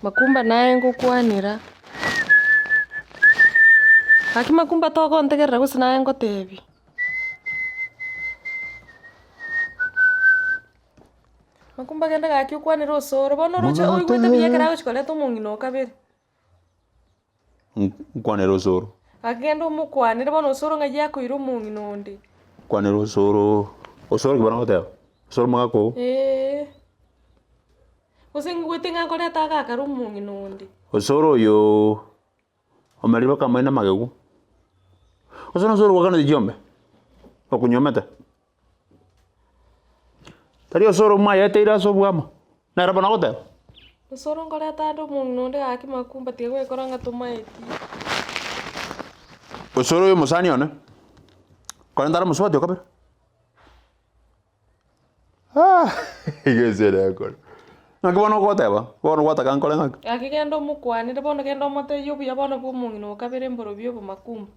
Makumba naye ngokwanira. Aki Makumba toko ntegerera gusi naye ngotebi. Makumba genda gaki ukwanira Osoro bono roche oigwete biyekera gochikoleta omong'ina okabere. Kwanira Osoro. Agenda omukwanira bono Osoro ng'ayi akoire omong'ina onde. Kwanira Osoro. Osoro kibana goteba. Osoro magako. Gose ngwete ng'akoreta agakara omong'ina onde. Osoro oyo omeriba kamaina magegu. Osoro gwakana jiombe. Okunyomete. Tari Osoro mayeteira asobwama. Nera bana goteba. Osoro ngoreta ando omong'ina onde gaki Makumba tiga gwekora ng'a tomaeti. Osoro oyo mosani one. Korentara muswati okabere. Gesare akora. Ng'aki bono goteba. Bono gwataka nkore ng'aki. Gaki genda omukwanire bono genda omoteyo buya bono bwa omong'ina okabere emboro bia obo Makumba.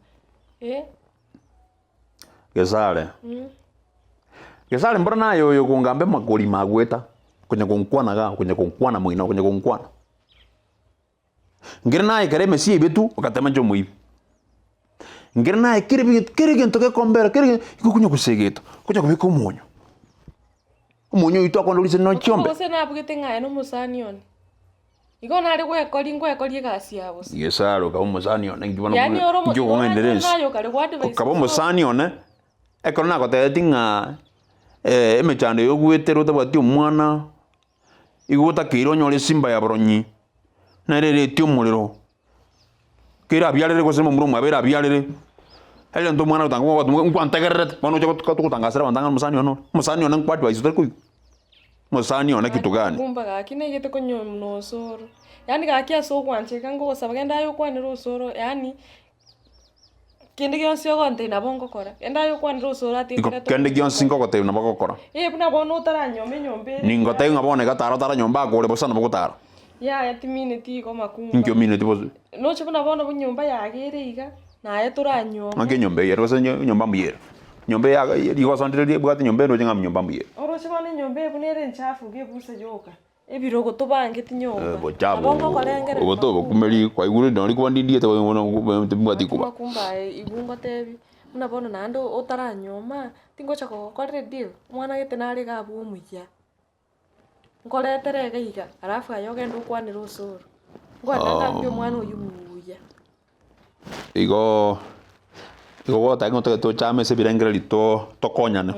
Gesare. Gesare mbona nayo oyo kungambe makori magweta. Kunya kunkwana mwina kunya kunkwana. Ngire naye kare mesi betu okatema njomo ibi. Ngire naye kiri gento ke kombera kiri kunya kusegeto. Kunya kubika omonyo. Omonyo itu akondolise no chombe. Ose nabugete ng'aye no musani one. Igo nari gwekori egasi yabo. Gesare ka omusani one ngibona. Yani oro njo ngenderese. nayo kare gwadvice. Kabo omusani one ekona gotete ng'a emechando yo gwetera otabwati omwana igota kiro nyore simba ya bronyi narere ti omuriro kira byarere gose mu muro mwabera byarere hele ndo mwana utango nkwantegerere bano cyo kutangasira bandanga musani ono nkwati bayizo ku musani ono kitu gani Makumba gaki negete konyono Osoro yani gaki aso kwancheka ngo gosaba genda yo kwanira Osoro yani kende gyonsi ogonte nabo ngokora enda yo kwanira Osoro ati kende gyonsi ngogote nabo gokora buna bono nyombe ningote ngabone gatara nyomba akore bosana bogotara ya timinute ko Makumba nkyo minute bozo no chibona bono bunyomba yagere iga naye turanyoma ange nyombe yero se nyomba muyera nyombe ya digo sondire bwate nyombe ndo jinga nyomba muyera oro chibona nyombe bunere nchafu gebuse joka ebirogo tobange tinyomba bochabo oboto kumeli kwa iguru ndo ko ndindie te wono tibwati kuba Makumba igungo tebi muna bono nando otaranyoma tingocha ko kore deal mwana gete nari gabu omuya ngoretere gaiga arafu ayogenda ukwanira Osoro ngwatanga mbyo mwana uyu muya igo gota ngo to chame se birengera lito to konyana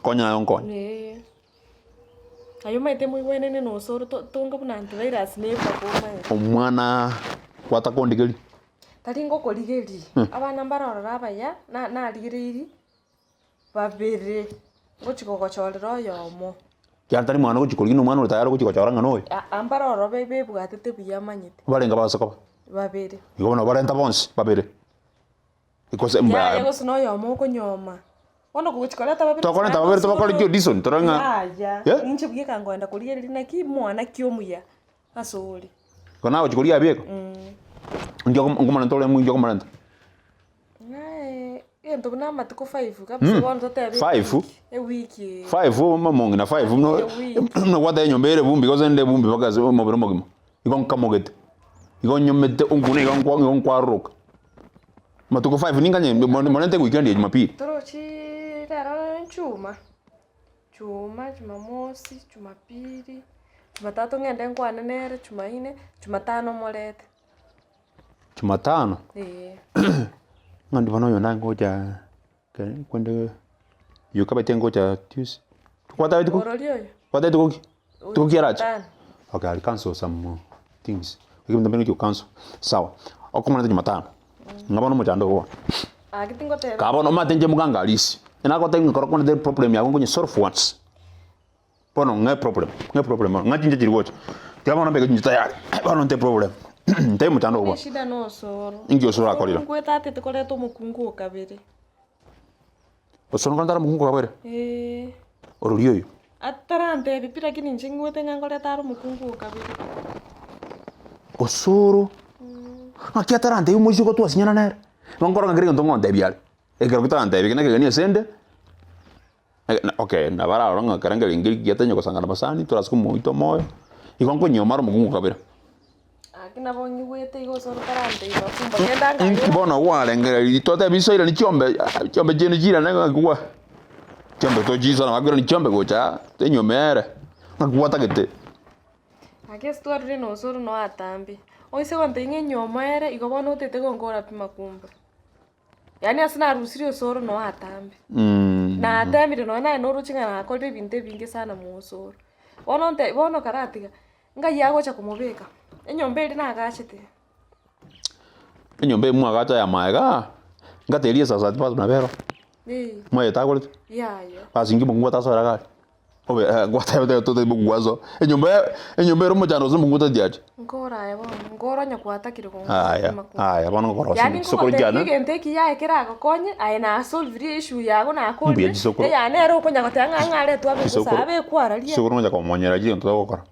konya yonkon ayo maite muy buena no Osoro tonga buna Antivirus ne bakoma omwana kwata kondigeli tari ngo koligeli abana mbarora abaya na ligiriri babere ngochiko kochorero yomo kyantari mwana gochikoligi no mwana utayaro gochikochoranga noy ambarora bebe bwatete buyamanyite barenga basaka babere igona barenta bonse babere ikose mba yego sino yomo konyoma ono kuchikoleta babere tokoneta babere tobakole dison toranga ya inche bugeka ngoenda kuligeri na ki mwana kiomuya asori kona gochikolia bieko ndio ngomana tole mu ndio ngomana ento buna matuko 5 kabisa bono totebe 5 wiki 5 mamongi na 5 no wada nyombere bumbi goze nde bumbi bagaze mobiro mogimo igon kamogete igon nyomete ungune igon kwaruka matuko 5 ninganye monente weekend ya Jumapili torochi raro chuma Jumamosi Jumapili Jumatatu ngende nkwanenere Jumaine Jumatano morete Jumatano ngandi bano yona ngoja kwende yukabete ngoja Tuesday kwata wetu kwata wetu tuko racha okay I'll cancel some things ukimda mbele you cancel sawa okomana Jumatano ngabano mojando ho akitingo tebe kabono matenje muganga alisi ena ko tengo korokona de problem ya ngonye solve once bono ngai problem ngatinje jiri wocho tiabona mbege njita yake bono nte problem nte mutando kwa shida no Osoro ingi Osoro akorira ngweta ate tukoreto mukungu okabere Osoro ngandara mukungu okabere oruriyo yo atarante bipira kini njingwete ngangoreta aro mukungu okabere Osoro akia tarante yo mujiko tu asinyana nere ngora ngire ntongo ndebial ekero kutarante bikene kegania sende Okay, na bara oronga karanga lingiri giatanyo kusangana basani turasiku muito moyo. Ikonko nyomaro mukungu kabira. Akina bongi wete igosoro karante Makumba kenda ngayura. Bona walengera itote bisoira ni chombe jeni jira na ngwa. Chombe to jiso na ngwa ni chombe gocha tenyomere. Ngwa takete. Ake story no Osoro no atambi. Oise wante nge nyomere igobona utete gongora pi Makumba. Yani asina rusiri Osoro no atambi. Na atambi no na no ruchinga na akolte binte binge sana mu Osoro. Bono karatiga. Nga yago cha kumubeka. Enyombe iri nagachete. Enyombe mu agacha ya maega. Ngateria sasa tipato na bero. Mwe takolit. Ya. Asingi mungu tasora gari. Obe gwata yote bugwazo. Enyombe ro mujano zo mungu tadiaje. Ngora yabo. Ngora nyakwata ko. Aya bano ngoro. Sokoro jana. Yani ngente ki ya ekera gakonye ayina solve issue yago na akonye. Yani ero ko nyakotanga ngare tu abe kusabe kwaralia. Sokoro nja komonyera ji ntwa gukora.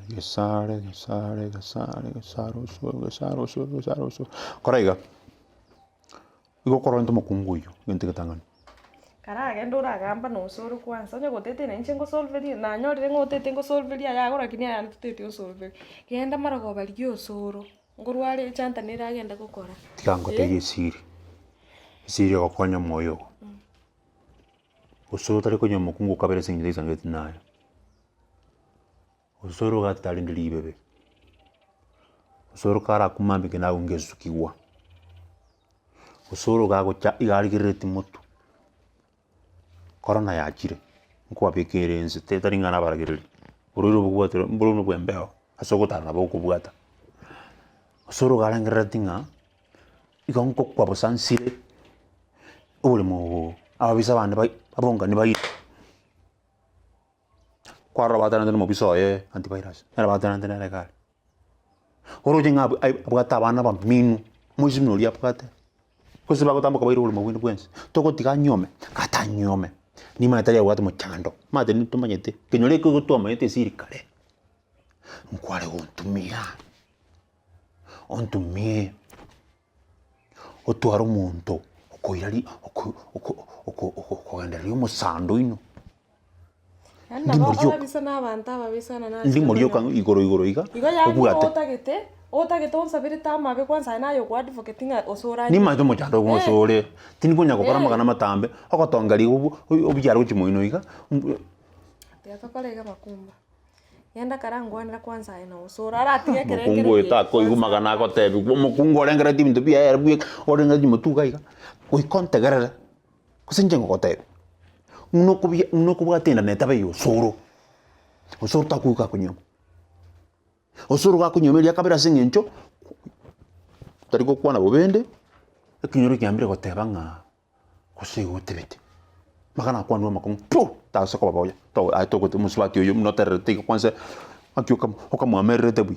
Gesare. Koraiga. Igo koronto mukunguyo ngente katangani. Karaga ndora gamba no Osoro kwanza nya gotete na nchengo solve na nyorire ngotete ngo solve ya gora kinya ya tutete solve. Genda marago bali Osoro. Ngorware chanta nira agenda gukora. Tikangote Gesire. Gesire gokonya moyo. Osoro tari konya mukungu kabere singide sangeti nayo. Osoro gatali ndilibebe. Osoro kara kumambi kena ungezukiwa. Osoro gago cha igarigireti mutu. Korona yachire. Nkwa bekerenze tetari ngana baragiriri. Ururo bugwatiro mburu bwembeo. Asogotana boko bwata. Osoro garangireti nga. Igonko kwa bosansire. Ule mo ababisa bane babonga ni bayi. Kwa rabatana ndemo bisoye Antivirus. Rabatana ndene kale. Oroje nga abwata bana ba minu. Muzimno lia pkate. Kusiba kutamba Kobiro ule mawini bwensi. Toko tika nyome. Kata nyome. Ni matari ya watu mchando. Mate ni tumanyete. Kenyole ko gutoma yete sirikale. Nkwale ontumie. Otwaro muntu. Okoirali okogenda lyo musando ino. Ndimulio kan igoro iga. Obwate. Otagete onsabire tamabe kwanza nayo kwa advocating Osoro. Ni mato mchando gosore. Tini kunya gukora magana matambe. Okotongari obyaro kimoino iga. Yatokolega Makumba. Yenda karangwanira kwanza ina Osoro aratige kerengere. Mukungu etako igumagana akotebi. Mukungu orengera timinto bia erbuye orengera timutuga iga. Oikontegerera. Kusenjengo kotebi. Uno kubwatenda netabe Osoro. Osoro takuka kunyoma. Osoro gakunyomeria kabira singencho. Tariko kwana bobende. Ekinyoro kiambire goteba nga kosigo tebete. Magana kwanwa makongo. Po ta soko baboya. To aitoko te muswati yo notere te kwanza akyoka okamwamere tebu.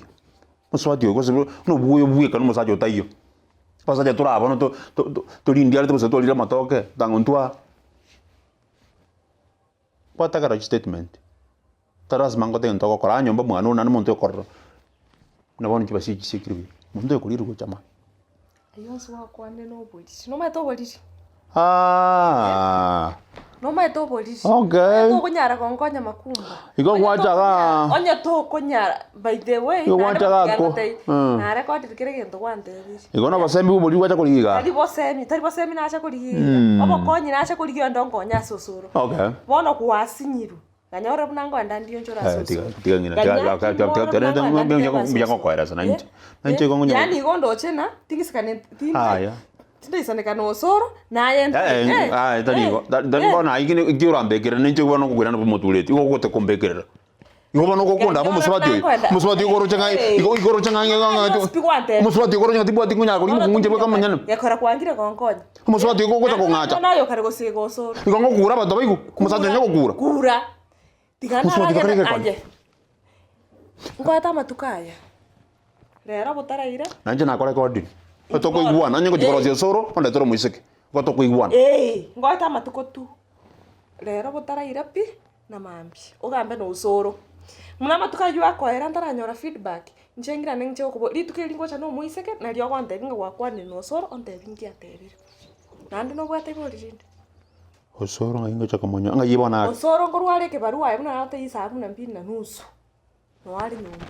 Muswati yo kose no buye kanu musajo tayo. Pasa ya tura abono to lindiale te to lira matoke dangontwa. Pata garage statement. Taras mango te ntoko kora nyomba mwana na monto korro. Na boni kibasi kisikiribi. Mundo yokulira go chama. Ayonso wakwane no polisi. No mato polisi. No mato polisi. Okay. To kunyara konkonya Makumba. Igo wachaga. Onya to kunyara by the way. Igo wachaga ko. Na record kire gento wante. Igo na basembi ubuli wacha kuliga. Tari bosemi na acha kuliga. Obo konyi na acha kuliga ndongonya Osoro. Okay. Bono kuwasinyiru. Ganyora bunango ndandiyo njora Osoro. Tiga ngina tiga kwa sana nje. Nje gongo nya. Yani gondo chena tingisikane Haya. Tindisonekana Osoro na yenda. Tanigo. Ndabona igine giurambekera nje kubona kugwira no mutuleti. Igo gote kombekerera. Igo bano kokunda mo muswati. Muswati igoro changa igoro changa nganga. Muswati igoro changa tibwa tikunya ko munje beka manyana. Yakora kwangire konkonya. Muswati igoro gota kongacha. Nayo kare gosiga Osoro. Igo ngokura bato baiku. Muswati nyako kura. Kura. Tigana anje. Ngwata matukaya. Rero butaraira. Nanje nakora kodi. Otoko iguana nyango tikorosia Osoro onde toro muiseke. Gotoko iguana. Ngwata matuko tu. Rero butaraira pi na mambi. Ugambe no Osoro. Muna matuka yu akoera ntaranyora feedback. Nchengira nengche okubo litukeli ngocha no muiseke na lyo gwante binga gwakwane no Osoro onte bingi atebire. Nandi no bwate bori jinde. Osoro ngaingo chaka monyo. Anga yibona. Osoro ngorware ke barua ya muna hata isa 12:30. No wali nyumba.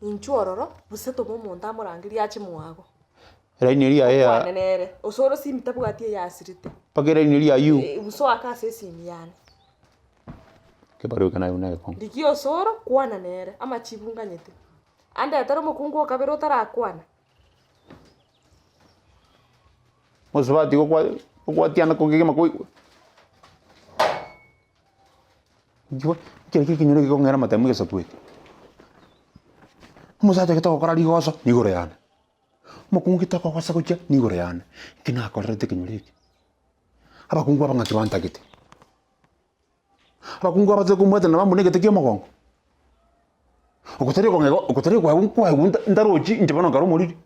Inchuororo buseto bomo ndamurangiri achi mwago. Raini ria ya. Kwanenere. Osoro simtabu gatie ya asirite. Pagera ni ria yu. Buso akase simiyane. Ke barua kana una ko. Diki Osoro kwana nere ama chibunganyete. Ande ataro mukungu kabero tarakwana. Mosubati kwa tiana ko kigema ko. Jiwa kile kinyoro kiko ngera matemu ke satwe. Musaje kitoko kora ligoso ni gore yana. Mukungu kitoko kwa sakucha ni gore yana. Kina korete kinyoro. Aba kungu aba ngakibanta kite. Aba kungu aba zekumwete na mambo negete kyo makongo. Okutari kwa ndarochi njabano karo muri.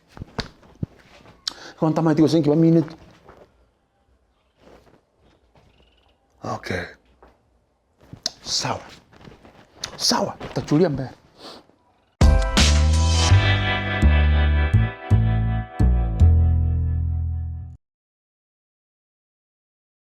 Konta mai tiko senki ba minute. Okay. Sawa. Tachulia mbele.